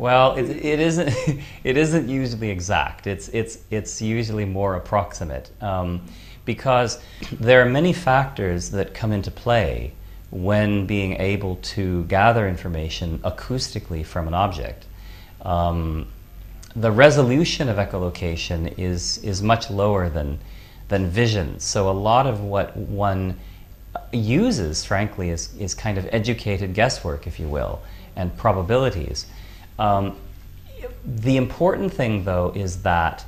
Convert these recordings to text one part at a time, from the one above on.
Well, it isn't. It isn't usually exact. It's usually more approximate, because there are many factors that come into play when being able to gather information acoustically from an object. The resolution of echolocation is much lower than vision. So a lot of what one uses, frankly, is kind of educated guesswork, if you will, and probabilities. The important thing, though, is the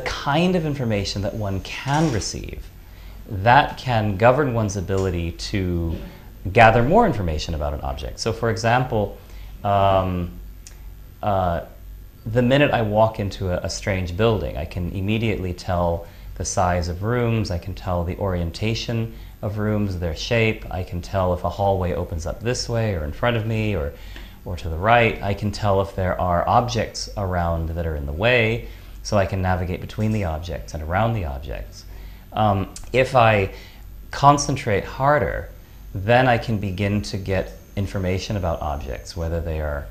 kind of information that one can receive that can govern one's ability to gather more information about an object. So, for example, the minute I walk into a strange building, I can immediately tell the size of rooms, I can tell the orientation of rooms, their shape, I can tell if a hallway opens up this way or in front of me or to the right. I can tell if there are objects around that are in the way, so I can navigate between the objects and around the objects. If I concentrate harder, then I can begin to get information about objects, whether they are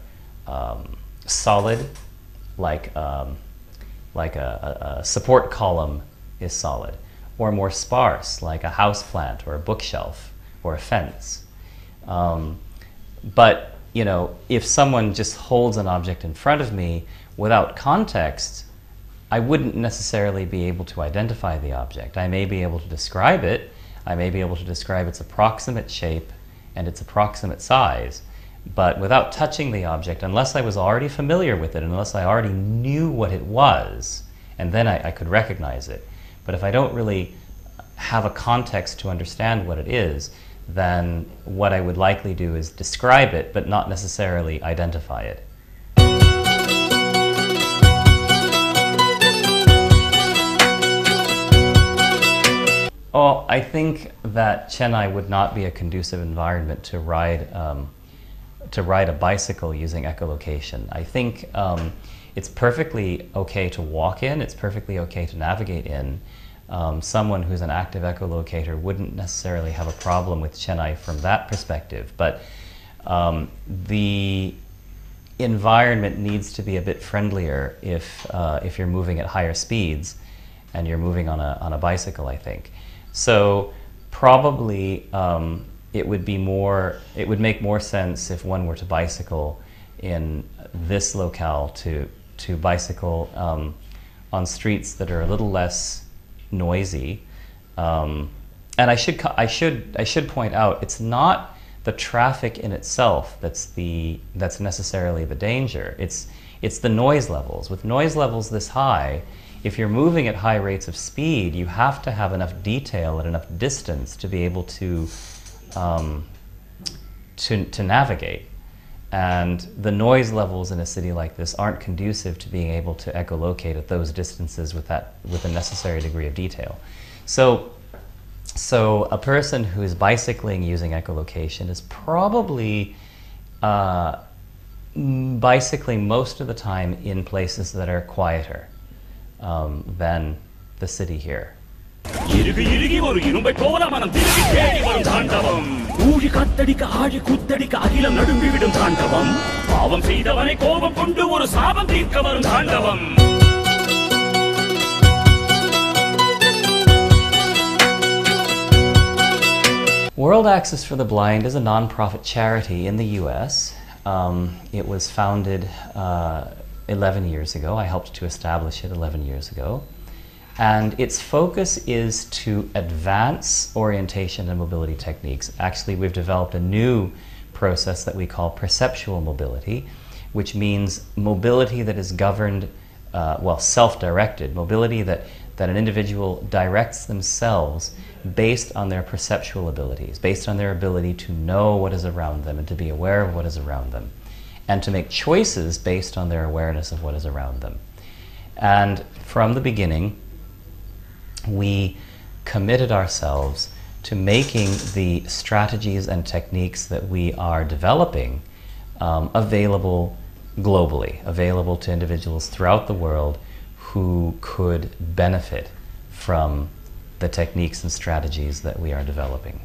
solid, like a support column is solid, or more sparse, like a house plant or a bookshelf or a fence. But you know, if someone just holds an object in front of me without context, I wouldn't necessarily be able to identify the object. I may be able to describe it. I may be able to describe its approximate shape and its approximate size, but without touching the object, unless I was already familiar with it, unless I already knew what it was, and then I could recognize it. But if I don't really have a context to understand what it is, then what I would likely do is describe it, but not necessarily identify it. Oh, I think that Chennai would not be a conducive environment to ride a bicycle using echolocation. I think it's perfectly okay to walk in, it's perfectly okay to navigate in. Someone who's an active echolocator wouldn't necessarily have a problem with Chennai from that perspective, but the environment needs to be a bit friendlier if you're moving at higher speeds and you're moving on a bicycle, I think. So probably it would make more sense if one were to bicycle in this locale to bicycle on streets that are a little less noisy. And I should point out, it's not the traffic in itself that's necessarily the danger. It's the noise levels. With noise levels this high, if you're moving at high rates of speed, you have to have enough detail and enough distance to be able to navigate. And the noise levels in a city like this aren't conducive to being able to echolocate at those distances with a necessary degree of detail. So a person who's bicycling using echolocation is probably bicycling most of the time in places that are quieter than the city here. World Access for the Blind is a non-profit charity in the US. It was founded 11 years ago. I helped to establish it 11 years ago. And its focus is to advance orientation and mobility techniques. Actually, we've developed a new process that we call perceptual mobility, which means mobility that is governed, self-directed, mobility that an individual directs themselves based on their perceptual abilities, based on their ability to know what is around them and to be aware of what is around them, and to make choices based on their awareness of what is around them. And from the beginning, we committed ourselves to making the strategies and techniques that we are developing available globally, available to individuals throughout the world who could benefit from the techniques and strategies that we are developing.